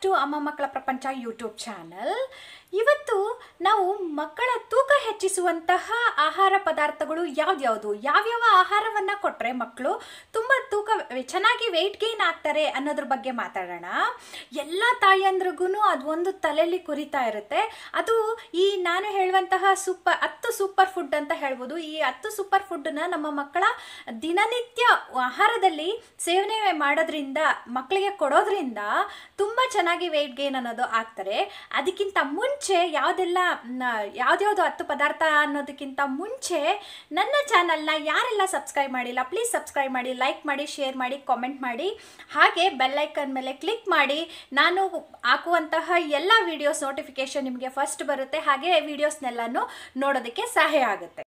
To ಅಮ್ಮ ಮಕ್ಕಳ ಪ್ರಪಂಚ ಯೂಟ್ಯೂಬ್ ಚಾನಲ್. ಇವತ್ತು ನಾವು ಮಕ್ಕಳ ತೂಕ ಹೆಚ್ಚಿಸುವಂತಹ ಆಹಾರ ಪದಾರ್ಥಗಳು ಯಾವ್ಯಾವ ಆಹಾರವನ್ನು ಕೊಟ್ಟರೆ ಮಕ್ಕಳು ತುಂಬ ತೂಕ ಚೆನ್ನಾಗಿ ವೆಯ್ಟ್ ಗೇನ್ ಆಗ್ತಾರೆ ಅನ್ನೋದ್ರ ಬಗ್ಗೆ ಮಾತಾಡೋಣ. ಎಲ್ಲ ತಾಯಂದ್ರಿಗೂ ಅದು ಒಂದು ತಲೆಯಲ್ಲಿ ಕುರಿತಾ ಇರುತ್ತೆ. ಅದು ಈ ನಾನು ಹೇಳುವಂತಹ 10 ಸೂಪರ್ ಫುಡ್ ಅಂತ ಹೇಳ್ಬೋದು. ಈ 10 ಸೂಪರ್ ಫುಡ್ನ ನಮ್ಮ ಮಕ್ಕಳ ದಿನನಿತ್ಯ ಆಹಾರದಲ್ಲಿ ಸೇವನೆ ಮಾಡೋದ್ರಿಂದ, ಮಕ್ಕಳಿಗೆ ಕೊಡೋದ್ರಿಂದ ತುಂಬ ಚೆನ್ನಾಗಿ ವೆಯ್ಟ್ ಗೇನ್ ಅನ್ನೋದು ಆಗ್ತಾರೆ. ಅದಕ್ಕಿಂತ ಮುಂಚೆ ಯಾವ್ದ್ಯಾವ್ದು 10 ಪದಾರ್ಥ ಅನ್ನೋದಕ್ಕಿಂತ ಮುಂಚೆ ನನ್ನ ಚಾನಲ್ನ ಯಾರೆಲ್ಲ ಸಬ್ಸ್ಕ್ರೈಬ್ ಮಾಡಿಲ್ಲ ಪ್ಲೀಸ್ ಸಬ್ಸ್ಕ್ರೈಬ್ ಮಾಡಿ, ಲೈಕ್ ಮಾಡಿ, ಶೇರ್ ಮಾಡಿ, ಕಾಮೆಂಟ್ ಮಾಡಿ, ಹಾಗೆ ಬೆಲ್ ಐಕನ್ ಮೇಲೆ ಕ್ಲಿಕ್ ಮಾಡಿ. ನಾನು ಹಾಕುವಂತಹ ಎಲ್ಲ ವಿಡಿಯೋಸ್ ನೋಟಿಫಿಕೇಶನ್ ನಿಮಗೆ ಫಸ್ಟ್ ಬರುತ್ತೆ. ಹಾಗೆ ವಿಡಿಯೋಸ್ನೆಲ್ಲನೂ ನೋಡೋದಕ್ಕೆ ಸಹಾಯ ಆಗುತ್ತೆ.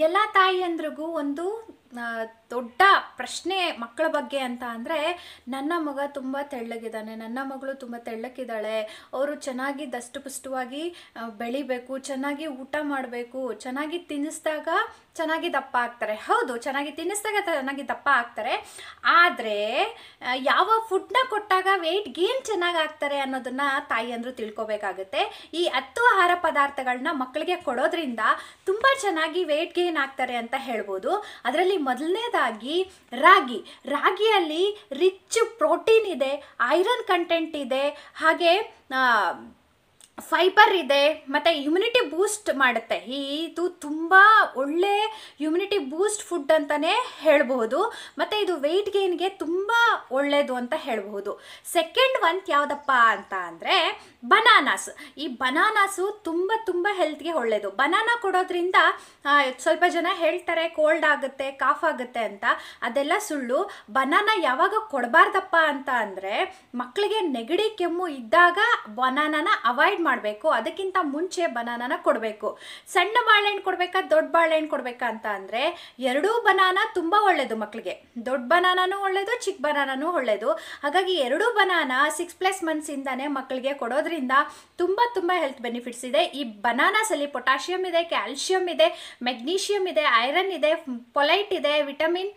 ಎಲ್ಲ ತಾಯಿಯಂದ್ರಿಗೂ ಒಂದು ದೊಡ್ಡ ಪ್ರಶ್ನೆ ಮಕ್ಕಳ ಬಗ್ಗೆ ಅಂತ ಅಂದರೆ, ನನ್ನ ಮಗ ತುಂಬ ತೆಳ್ಳಗಿದ್ದಾನೆ, ನನ್ನ ಮಗಳು ತುಂಬ ತೆಳ್ಳಕ್ಕಿದ್ದಾಳೆ, ಅವರು ಚೆನ್ನಾಗಿ ದಷ್ಟಪುಷ್ಟವಾಗಿ ಬೆಳಿಬೇಕು, ಚೆನ್ನಾಗಿ ಊಟ ಮಾಡಬೇಕು, ಚೆನ್ನಾಗಿ ತಿನ್ನಿಸಿದಾಗ ಚೆನ್ನಾಗಿ ದಪ್ಪ ಆಗ್ತಾರೆ. ಹೌದು, ಚೆನ್ನಾಗಿ ತಿನ್ನಿಸಿದಾಗ ಚೆನ್ನಾಗಿ ದಪ್ಪ ಆಗ್ತಾರೆ. ಆದರೆ ಯಾವ ಫುಡ್ನ ಕೊಟ್ಟಾಗ ವೆಯ್ಟ್ ಗೇನ್ ಚೆನ್ನಾಗಿ ಆಗ್ತಾರೆ ಅನ್ನೋದನ್ನು ತಾಯಿಯಂದರು ತಿಳ್ಕೊಬೇಕಾಗುತ್ತೆ. ಈ 10 ಆಹಾರ ಪದಾರ್ಥಗಳನ್ನ ಮಕ್ಕಳಿಗೆ ಕೊಡೋದ್ರಿಂದ ತುಂಬ ಚೆನ್ನಾಗಿ ವೆಯ್ಟ್ ಗೇನ್ ಆಗ್ತಾರೆ ಅಂತ ಹೇಳ್ಬೋದು. ಅದರಲ್ಲಿ ಮೊದಲನೇದಾಗಿ ರಾಗಿಯಲ್ಲಿ ರಿಚ್ ಪ್ರೋಟೀನ್ ಇದೆ, ಐರನ್ ಕಂಟೆಂಟ್ ಇದೆ, ಹಾಗೆ ಫೈಬರ್ ಇದೆ, ಮತ್ತು ಇಮ್ಯುನಿಟಿ ಬೂಸ್ಟ್ ಮಾಡುತ್ತೆ. ಇದು ತುಂಬ ಒಳ್ಳೆ ಇಮ್ಯುನಿಟಿ ಬೂಸ್ಟ್ ಫುಡ್ ಅಂತಲೇ ಹೇಳ್ಬೋದು. ಮತ್ತು ಇದು ವೆಯ್ಟ್ ಗೇನ್ಗೆ ತುಂಬ ಒಳ್ಳೆಯದು ಅಂತ ಹೇಳ್ಬೋದು. ಸೆಕೆಂಡ್ ಒನ್ ಯಾವುದಪ್ಪ ಅಂತ ಅಂದರೆ ಬನಾನಾಸ್. ಈ ಬನಾನಾಸು ತುಂಬ ಹೆಲ್ತ್ಗೆ ಒಳ್ಳೆಯದು. ಬನಾನಾ ಕೊಡೋದ್ರಿಂದ ಸ್ವಲ್ಪ ಜನ ಹೇಳ್ತಾರೆ ಕೋಲ್ಡ್ ಆಗುತ್ತೆ, ಕಾಫ್ ಆಗುತ್ತೆ ಅಂತ. ಅದೆಲ್ಲ ಸುಳ್ಳು. ಬನಾನಾ ಯಾವಾಗ ಕೊಡಬಾರ್ದಪ್ಪ ಅಂತ ಅಂದರೆ, ಮಕ್ಕಳಿಗೆ ನೆಗಡಿ ಕೆಮ್ಮು ಇದ್ದಾಗ ಬನಾನಾನ ಅವಾಯ್ಡ್ ಮಾಡಬೇಕು. ಅದಕ್ಕಿಂತ ಮುಂಚೆ ಬನಾನಾನ ಕೊಡಬೇಕು. ಸಣ್ಣ ಬಾಳೆಹಣ್ಣು ಕೊಡಬೇಕಾ, ದೊಡ್ಡ ಬಾಳೆಹಣ್ಣು ಕೊಡಬೇಕಾ ಅಂತ ಅಂದರೆ, ಎರಡೂ ಬನಾನಾ ತುಂಬ ಒಳ್ಳೆಯದು ಮಕ್ಕಳಿಗೆ. ದೊಡ್ಡ ಬನಾನಾನು ಒಳ್ಳೆಯದು, ಚಿಕ್ಕ ಬನಾನಾನು ಒಳ್ಳೆಯದು. ಹಾಗಾಗಿ ಎರಡೂ ಬನಾನಾ 6+ ಮಂತ್ಸಿಂದಾನೇ ಮಕ್ಕಳಿಗೆ ಕೊಡೋದ್ರಿಂದ ತುಂಬ ಹೆಲ್ತ್ ಬೆನಿಫಿಟ್ಸ್ ಇದೆ. ಈ ಬನಾನಾಸಲ್ಲಿ ಪೊಟ್ಯಾಷಿಯಮ್ ಇದೆ, ಕ್ಯಾಲ್ಶಿಯಂ ಇದೆ, ಮೆಗ್ನೀಷಿಯಂ ಇದೆ, ಐರನ್ ಇದೆ, ಫೊಲೈಟ್ ಇದೆ, ವಿಟಮಿನ್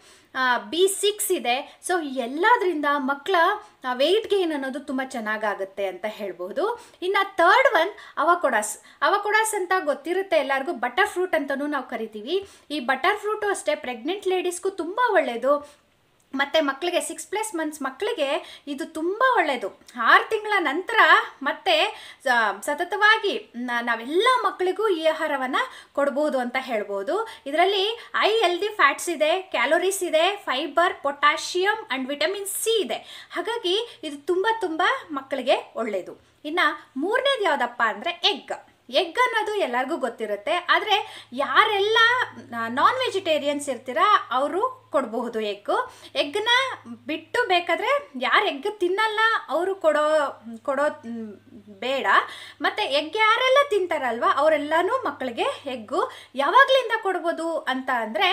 B6 ಇದೆ. ಸೊ ಎಲ್ಲದರಿಂದ ಮಕ್ಕಳ ವೆಯ್ಟ್ ಗೇನ್ ಅನ್ನೋದು ತುಂಬ ಚೆನ್ನಾಗಾಗುತ್ತೆ ಅಂತ ಹೇಳ್ಬೋದು. ಇನ್ನು ಥರ್ಡ್ ಒನ್ ಅವಕೊಡಾಸ್ ಅಂತ ಗೊತ್ತಿರುತ್ತೆ ಎಲ್ಲರಿಗೂ. ಬಟರ್ ಫ್ರೂಟ್ ಅಂತಲೂ ನಾವು ಕರಿತೀವಿ. ಈ ಬಟರ್ ಫ್ರೂಟು ಅಷ್ಟೇ ಪ್ರೆಗ್ನೆಂಟ್ ಲೇಡೀಸ್ಗೂ ತುಂಬ ಒಳ್ಳೆಯದು. ಮತ್ತು ಮಕ್ಕಳಿಗೆ 6+ ಮಂತ್ಸ್ ಮಕ್ಕಳಿಗೆ ಇದು ತುಂಬ ಒಳ್ಳೆಯದು. 6 ತಿಂಗಳ ನಂತರ ಮತ್ತೆ ಸತತವಾಗಿ ನಾವೆಲ್ಲ ಮಕ್ಕಳಿಗೂ ಈ ಆಹಾರವನ್ನು ಕೊಡ್ಬೋದು ಅಂತ ಹೇಳ್ಬೋದು. ಇದರಲ್ಲಿ ಹೆಲ್ದಿ ಫ್ಯಾಟ್ಸ್ ಇದೆ, ಕ್ಯಾಲೋರೀಸ್ ಇದೆ, fibre, potassium and vitamin C ಇದೆ. ಹಾಗಾಗಿ ಇದು ತುಂಬ ಮಕ್ಕಳಿಗೆ ಒಳ್ಳೆಯದು. ಇನ್ನು ಮೂರನೇದು ಯಾವುದಪ್ಪ ಅಂದರೆ ಎಗ್ ಅನ್ನೋದು ಎಲ್ಲರಿಗೂ ಗೊತ್ತಿರುತ್ತೆ. ಆದರೆ ಯಾರೆಲ್ಲ ನಾನ್ ವೆಜಿಟೇರಿಯನ್ಸ್ ಇರ್ತೀರ ಅವರು ಕೊಡಬಹುದು. ಎಗ್ನ ಬಿಟ್ಟು ಬೇಕಾದರೆ ಯಾರು ಎಗ್ ತಿನ್ನಲ್ಲ ಅವರು ಕೊಡೋ ಬೇಡ. ಮತ್ತು ಎಗ್ ಯಾರೆಲ್ಲ ತಿಂತಾರಲ್ವ ಅವರೆಲ್ಲನೂ ಮಕ್ಕಳಿಗೆ ಎಗ್ಗು ಯಾವಾಗಲಿಂದ ಕೊಡ್ಬೋದು ಅಂತ ಅಂದರೆ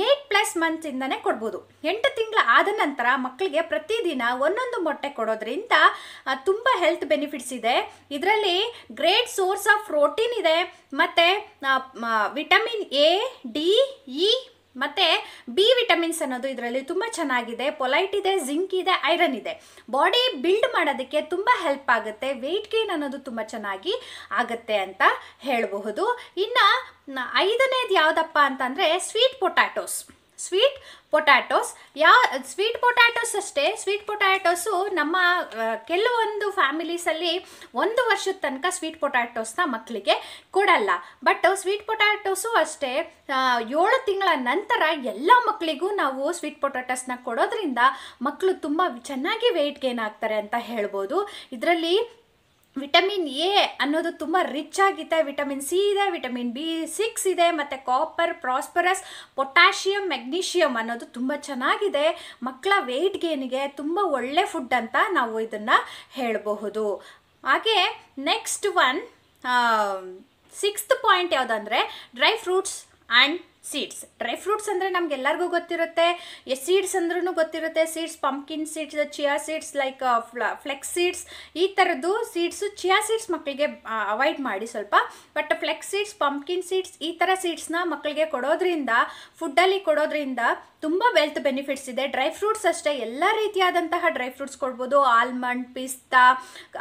8+ ಮಂತ್ಸಿಂದನೇ ಕೊಡ್ಬೋದು. 8 ತಿಂಗಳ ಆದ ನಂತರ ಮಕ್ಕಳಿಗೆ ಪ್ರತಿದಿನ ಒಂದೊಂದು ಮೊಟ್ಟೆ ಕೊಡೋದ್ರಿಂದ ತುಂಬ ಹೆಲ್ತ್ ಬೆನಿಫಿಟ್ಸ್ ಇದೆ. ಇದರಲ್ಲಿ ಗ್ರೇಟ್ ಸೋರ್ಸ್ ಆಫ್ ಪ್ರೋಟೀನ್ ಇದೆ, ಮತ್ತು ವಿಟಮಿನ್ A, D, E ಮತ್ತು B ವಿಟಮಿನ್ಸ್ ಅನ್ನೋದು ಇದರಲ್ಲಿ ತುಂಬ ಚೆನ್ನಾಗಿದೆ. ಫೊಲೈಟ್ ಇದೆ, ಜಿಂಕ್ ಇದೆ, ಐರನ್ ಇದೆ. ಬಾಡಿ ಬಿಲ್ಡ್ ಮಾಡೋದಕ್ಕೆ ತುಂಬ ಹೆಲ್ಪ್ ಆಗುತ್ತೆ. ವೆಯ್ಟ್ ಗೇನ್ ಅನ್ನೋದು ತುಂಬ ಚೆನ್ನಾಗಿ ಆಗುತ್ತೆ ಅಂತ ಹೇಳಬಹುದು. ಇನ್ನು 5ನೇದು ಯಾವುದಪ್ಪ ಅಂತಂದರೆ ಸ್ವೀಟ್ ಪೊಟ್ಯಾಟೋಸ್ ಅಷ್ಟೇ. ಸ್ವೀಟ್ ಪೊಟ್ಯಾಟೋಸು ನಮ್ಮ ಕೆಲವೊಂದು ಫ್ಯಾಮಿಲೀಸಲ್ಲಿ 1 ವರ್ಷದ ತನಕ ಸ್ವೀಟ್ ಪೊಟ್ಯಾಟೋಸ್ನ ಮಕ್ಕಳಿಗೆ ಕೊಡಲ್ಲ. ಬಟ್ ಸ್ವೀಟ್ ಪೊಟ್ಯಾಟೋಸು ಅಷ್ಟೇ 7 ತಿಂಗಳ ನಂತರ ಎಲ್ಲ ಮಕ್ಕಳಿಗೂ ನಾವು ಸ್ವೀಟ್ ಪೊಟ್ಯಾಟೋಸ್ನ ಕೊಡೋದ್ರಿಂದ ಮಕ್ಕಳು ತುಂಬ ಚೆನ್ನಾಗಿ ವೆಯ್ಟ್ ಗೇನ್ ಆಗ್ತಾರೆ ಅಂತ ಹೇಳ್ಬೋದು. ಇದರಲ್ಲಿ ವಿಟಮಿನ್ A ಅನ್ನೋದು ತುಂಬ ರಿಚ್ ಆಗಿದೆ. ವಿಟಮಿನ್ C ಇದೆ, ವಿಟಮಿನ್ B6 ಇದೆ, ಮತ್ತು ಕಾಪರ್, ಪ್ರಾಸ್ಪರಸ್, ಪೊಟ್ಯಾಷಿಯಮ್, ಮೆಗ್ನೀಷಿಯಮ್ ಅನ್ನೋದು ತುಂಬ ಚೆನ್ನಾಗಿದೆ. ಮಕ್ಕಳ ವೆಯ್ಟ್ ಗೇನಿಗೆ ತುಂಬ ಒಳ್ಳೆ ಫುಡ್ ಅಂತ ನಾವು ಇದನ್ನು ಹೇಳಬಹುದು. ಹಾಗೆ ನೆಕ್ಸ್ಟ್ ಒನ್ 6th ಪಾಯಿಂಟ್ ಯಾವುದಂದರೆ dry fruits and seeds. Dry fruits ಅಂದರೆ ನಮಗೆಲ್ಲರಿಗೂ ಗೊತ್ತಿರುತ್ತೆ. ಸೀಡ್ಸ್ ಅಂದ್ರೂ ಗೊತ್ತಿರುತ್ತೆ. Seeds, pumpkin seeds, chia seeds, like flax seeds, ಈ ಥರದ್ದು ಸೀಡ್ಸು. ಚಿಯಾ ಸೀಡ್ಸ್ ಮಕ್ಕಳಿಗೆ ಅವಾಯ್ಡ್ ಮಾಡಿ ಸ್ವಲ್ಪ. But flax seeds, pumpkin seeds, ಈ ಥರ ಸೀಡ್ಸ್ನ ಮಕ್ಕಳಿಗೆ ಕೊಡೋದ್ರಿಂದ, ಫುಡ್ಡಲ್ಲಿ ಕೊಡೋದ್ರಿಂದ ತುಂಬ ವೆಲ್ತ್ ಬೆನಿಫಿಟ್ಸ್ ಇದೆ. ಡ್ರೈ ಫ್ರೂಟ್ಸ್ ಅಷ್ಟೇ, ಎಲ್ಲ ರೀತಿಯಾದಂತಹ ಡ್ರೈ ಫ್ರೂಟ್ಸ್ ಕೊಡ್ಬೋದು. ಆಲ್ಮಂಡ್, ಪಿಸ್ತಾ,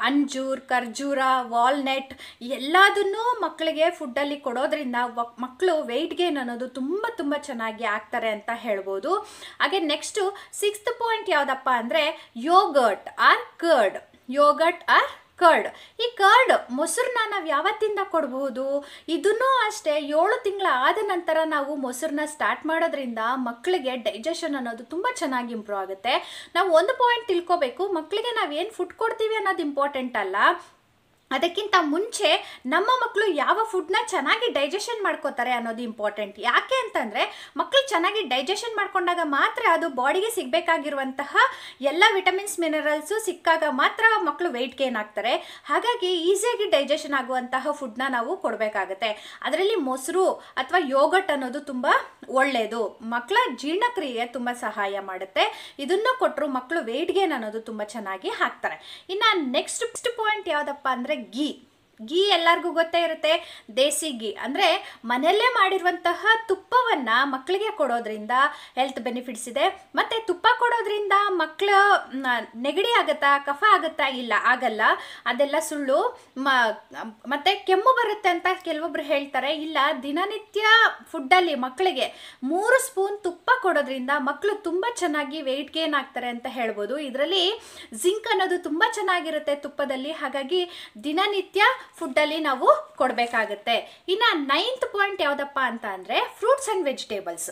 ಅಂಜೂರ್, ಖರ್ಜೂರ, ವಾಲ್ನಟ್ ಎಲ್ಲದನ್ನೂ ಮಕ್ಕಳಿಗೆ ಫುಡ್ಡಲ್ಲಿ ಕೊಡೋದ್ರಿಂದ ಮಕ್ಕಳು ವೆಯ್ಟ್ ಗೇನ್ ಅನ್ನೋದು ತುಂಬ ತುಂಬ ಚೆನ್ನಾಗಿ ಆಗ್ತಾರೆ ಅಂತ ಹೇಳ್ಬೋದು. ಹಾಗೆ ನೆಕ್ಸ್ಟು 6th ಪಾಯಿಂಟ್ ಯಾವುದಪ್ಪ ಅಂದರೆ yogurt or curd. Yogurt or curd. ಈ ಕರ್ಡ್ ಮೊಸರನ್ನ ನಾವು ಯಾವತ್ತಿಂದ ಕೊಡಬಹುದು? ಇದನ್ನೂ ಅಷ್ಟೇ 7 ತಿಂಗಳ ಆದ ನಂತರ ನಾವು ಮೊಸರನ್ನ ಸ್ಟಾರ್ಟ್ ಮಾಡೋದ್ರಿಂದ ಮಕ್ಕಳಿಗೆ ಡೈಜೆಷನ್ ಅನ್ನೋದು ತುಂಬ ಚೆನ್ನಾಗಿ ಇಂಪ್ರೂವ್ ಆಗುತ್ತೆ. ನಾವು ಒಂದು ಪಾಯಿಂಟ್ ತಿಳ್ಕೊಬೇಕು, ಮಕ್ಕಳಿಗೆ ನಾವು ಏನು ಫುಡ್ ಕೊಡ್ತೀವಿ ಅನ್ನೋದು ಇಂಪಾರ್ಟೆಂಟ್ ಅಲ್ಲ, ಅದಕ್ಕಿಂತ ಮುಂಚೆ ನಮ್ಮ ಮಕ್ಕಳು ಯಾವ ಫುಡ್ನ ಚೆನ್ನಾಗಿ ಡೈಜೆಷನ್ ಮಾಡ್ಕೋತಾರೆ ಅನ್ನೋದು ಇಂಪಾರ್ಟೆಂಟ್. ಯಾಕೆ ಅಂತಂದರೆ ಮಕ್ಕಳು ಚೆನ್ನಾಗಿ ಡೈಜೆಷನ್ ಮಾಡ್ಕೊಂಡಾಗ ಮಾತ್ರ ಅದು ಬಾಡಿಗೆ ಸಿಗಬೇಕಾಗಿರುವಂತಹ ಎಲ್ಲ ವಿಟಮಿನ್ಸ್ ಮಿನರಲ್ಸು ಸಿಕ್ಕಾಗ ಮಾತ್ರ ಮಕ್ಕಳು ವೆಯ್ಟ್ ಗೇನ್ ಆಗ್ತಾರೆ. ಹಾಗಾಗಿ ಈಸಿಯಾಗಿ ಡೈಜೆಷನ್ ಆಗುವಂತಹ ಫುಡ್ನ ನಾವು ಕೊಡಬೇಕಾಗತ್ತೆ. ಅದರಲ್ಲಿ ಮೊಸರು ಅಥವಾ ಯೋಗಟ್ ಅನ್ನೋದು ತುಂಬ ಒಳ್ಳೆಯದು, ಮಕ್ಕಳ ಜೀರ್ಣಕ್ರಿಯೆಗೆ ತುಂಬ ಸಹಾಯ ಮಾಡುತ್ತೆ. ಇದನ್ನು ಕೊಟ್ಟರು ಮಕ್ಕಳು ವೆಯ್ಟ್ ಗೇನ್ ಅನ್ನೋದು ತುಂಬ ಚೆನ್ನಾಗಿ ಆಗ್ತಾರೆ. ಇನ್ನು ನೆಕ್ಸ್ಟ್ ಪಾಯಿಂಟ್ ಯಾವುದಪ್ಪ ಅಂದರೆ ಗೀ ಎಲ್ಲರಿಗೂ ಗೊತ್ತೇ ಇರುತ್ತೆ. ದೇಸಿ ಗೀ ಅಂದರೆ ಮನೆಯಲ್ಲೇ ಮಾಡಿರುವಂತಹ ತುಪ್ಪವನ್ನು ಮಕ್ಕಳಿಗೆ ಕೊಡೋದ್ರಿಂದ ಹೆಲ್ತ್ ಬೆನಿಫಿಟ್ಸ್ ಇದೆ. ಮತ್ತು ತುಪ್ಪ ಕೊಡೋದ್ರಿಂದ ಮಕ್ಕಳು ನೆಗಡಿ ಆಗುತ್ತಾ, ಕಫ ಆಗುತ್ತಾ? ಇಲ್ಲ, ಆಗಲ್ಲ, ಅದೆಲ್ಲ ಸುಳ್ಳು. ಮತ್ತು ಕೆಮ್ಮು ಬರುತ್ತೆ ಅಂತ ಕೆಲವೊಬ್ರು ಹೇಳ್ತಾರೆ. ಇಲ್ಲ, ದಿನನಿತ್ಯ ಫುಡ್ಡಲ್ಲಿ ಮಕ್ಕಳಿಗೆ 3 ಸ್ಪೂನ್ ತುಪ್ಪ ಕೊಡೋದ್ರಿಂದ ಮಕ್ಕಳು ತುಂಬ ಚೆನ್ನಾಗಿ ವೆಯ್ಟ್ ಗೇನ್ ಆಗ್ತಾರೆ ಅಂತ ಹೇಳ್ಬೋದು. ಇದರಲ್ಲಿ ಜಿಂಕ್ ಅನ್ನೋದು ತುಂಬ ಚೆನ್ನಾಗಿರುತ್ತೆ ತುಪ್ಪದಲ್ಲಿ, ಹಾಗಾಗಿ ದಿನನಿತ್ಯ ಫುಡ್ಡಲ್ಲಿ ನಾವು ಕೊಡಬೇಕಾಗತ್ತೆ. ಇನ್ನು 9th ಪಾಯಿಂಟ್ ಯಾವುದಪ್ಪ ಅಂತ ಅಂದರೆ ಫ್ರೂಟ್ಸ್ ಆ್ಯಂಡ್ ವೆಜಿಟೇಬಲ್ಸ್.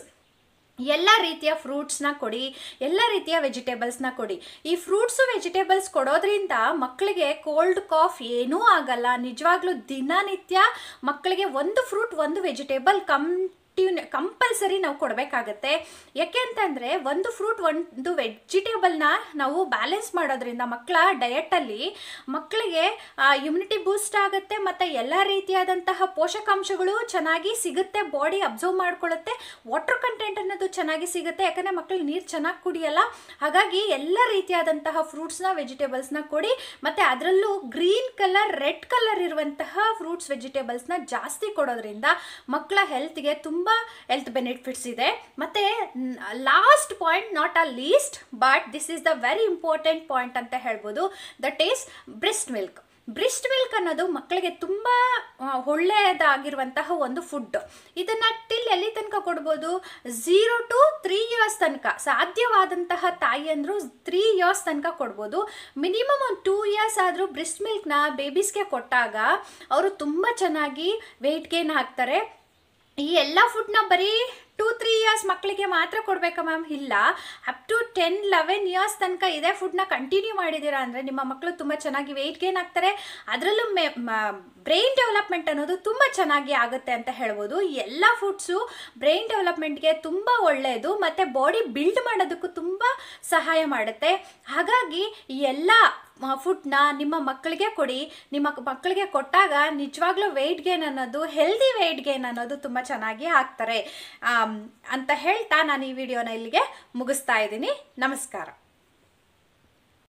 ಎಲ್ಲ ರೀತಿಯ ಫ್ರೂಟ್ಸ್ನ ಕೊಡಿ, ಎಲ್ಲ ರೀತಿಯ ವೆಜಿಟೇಬಲ್ಸ್ನ ಕೊಡಿ. ಈ ಫ್ರೂಟ್ಸು ವೆಜಿಟೇಬಲ್ಸ್ ಕೊಡೋದ್ರಿಂದ ಮಕ್ಕಳಿಗೆ ಕೋಲ್ಡ್ ಕಾಫ್ ಏನೂ ಆಗಲ್ಲ. ನಿಜವಾಗ್ಲೂ ದಿನನಿತ್ಯ ಮಕ್ಕಳಿಗೆ ಒಂದು ಫ್ರೂಟ್ ಒಂದು ವೆಜಿಟೇಬಲ್ ಕಂಪಲ್ಸರಿ ನಾವು ಕೊಡಬೇಕಾಗತ್ತೆ. ಯಾಕೆ ಅಂತಂದರೆ ಒಂದು ಫ್ರೂಟ್ ಒಂದು ವೆಜಿಟೇಬಲ್ನ ನಾವು ಬ್ಯಾಲೆನ್ಸ್ ಮಾಡೋದ್ರಿಂದ ಮಕ್ಕಳ ಡಯಟಲ್ಲಿ ಮಕ್ಕಳಿಗೆ ಇಮ್ಯುನಿಟಿ ಬೂಸ್ಟ್ ಆಗುತ್ತೆ ಮತ್ತು ಎಲ್ಲ ರೀತಿಯಾದಂತಹ ಪೋಷಕಾಂಶಗಳು ಚೆನ್ನಾಗಿ ಸಿಗುತ್ತೆ, ಬಾಡಿ ಅಬ್ಸರ್ವ್ ಮಾಡ್ಕೊಳ್ಳುತ್ತೆ, ವಾಟರ್ ಕಂಟೆಂಟ್ ಅನ್ನೋದು ಚೆನ್ನಾಗಿ ಸಿಗುತ್ತೆ. ಯಾಕಂದರೆ ಮಕ್ಕಳು ನೀರು ಚೆನ್ನಾಗಿ ಕುಡಿಯಲ್ಲ. ಹಾಗಾಗಿ ಎಲ್ಲ ರೀತಿಯಾದಂತಹ ಫ್ರೂಟ್ಸ್ನ ವೆಜಿಟೇಬಲ್ಸ್ನ ಕೊಡಿ. ಮತ್ತು ಅದರಲ್ಲೂ ಗ್ರೀನ್ ಕಲರ್, ರೆಡ್ ಕಲರ್ ಇರುವಂತಹ ಫ್ರೂಟ್ಸ್ ವೆಜಿಟೇಬಲ್ಸ್ನ ಜಾಸ್ತಿ ಕೊಡೋದ್ರಿಂದ ಮಕ್ಕಳ ಹೆಲ್ತ್ಗೆ ತುಂಬ ಹೆಲ್ತ್ ಬೆನಿಫಿಟ್ಸ್ ಇದೆ. ಮತ್ತೆ last point, not a least but this is the very important point ಅಂತ ಹೇಳ್ಬೋದು, that is breast milk. Breast milk ಅನ್ನೋದು ಮಕ್ಕಳಿಗೆ ತುಂಬ ಒಳ್ಳೆಯದಾಗಿರುವಂತಹ ಒಂದು ಫುಡ್. ಇದನ್ನು ಎಲ್ಲಿ ತನಕ ಕೊಡ್ಬೋದು? 0 to 3 years ತನಕ ಸಾಧ್ಯವಾದಂತಹ ತಾಯಿಯಂದರು 3 years ತನಕ ಕೊಡ್ಬೋದು. ಮಿನಿಮಮ್ ಒಂದು 2 years ಆದರೂ ಬ್ರೆಸ್ಟ್ ಮಿಲ್ಕ್ನ ಬೇಬೀಸ್ಗೆ ಕೊಟ್ಟಾಗ ಅವರು ತುಂಬ ಚೆನ್ನಾಗಿ ವೆಯ್ಟ್ ಗೇನ್ ಆಗ್ತಾರೆ. ಈ ಎಲ್ಲ ಫುಡ್ನ ಬರೀ 2-3 years ಮಕ್ಕಳಿಗೆ ಮಾತ್ರ ಕೊಡಬೇಕಾ ಮ್ಯಾಮ್? ಇಲ್ಲ, ಅಪ್ ಟು 10-11 years ತನಕ ಇದೇ ಫುಡ್ನ ಕಂಟಿನ್ಯೂ ಮಾಡಿದ್ದೀರಾ ಅಂದರೆ ನಿಮ್ಮ ಮಕ್ಕಳು ತುಂಬ ಚೆನ್ನಾಗಿ ವೆಯ್ಟ್ ಗೇನ್ ಆಗ್ತಾರೆ. ಅದರಲ್ಲೂ ಬ್ರೈನ್ ಡೆವಲಪ್ಮೆಂಟ್ ಅನ್ನೋದು ತುಂಬ ಚೆನ್ನಾಗಿ ಆಗುತ್ತೆ ಅಂತ ಹೇಳ್ಬೋದು. ಎಲ್ಲ ಫುಡ್ಸು ಬ್ರೈನ್ ಡೆವಲಪ್ಮೆಂಟ್ಗೆ ತುಂಬ ಒಳ್ಳೆಯದು ಮತ್ತು ಬಾಡಿ ಬಿಲ್ಡ್ ಮಾಡೋದಕ್ಕೂ ತುಂಬ ಸಹಾಯ ಮಾಡುತ್ತೆ. ಹಾಗಾಗಿ ಈ ಎಲ್ಲ ಫುಡ್ನ ನಿಮ್ಮ ಮಕ್ಕಳಿಗೆ ಕೊಡಿ. ನಿಮ್ಮ ಮಕ್ಕಳಿಗೆ ಕೊಟ್ಟಾಗ ನಿಜವಾಗ್ಲೂ ವೆಯ್ಟ್ ಗೇನ್ ಅನ್ನೋದು, ಹೆಲ್ದಿ ವೆಯ್ಟ್ ಗೇನ್ ಅನ್ನೋದು ತುಂಬ ಚೆನ್ನಾಗಿ ಆಗ್ತಾರೆ ಅಂತ ಹೇಳ್ತಾ ನಾನು ಈ ವಿಡಿಯೋನ ಇಲ್ಲಿಗೆ ಮುಗಿಸ್ತಾ ಇದ್ದೀನಿ. ನಮಸ್ಕಾರ.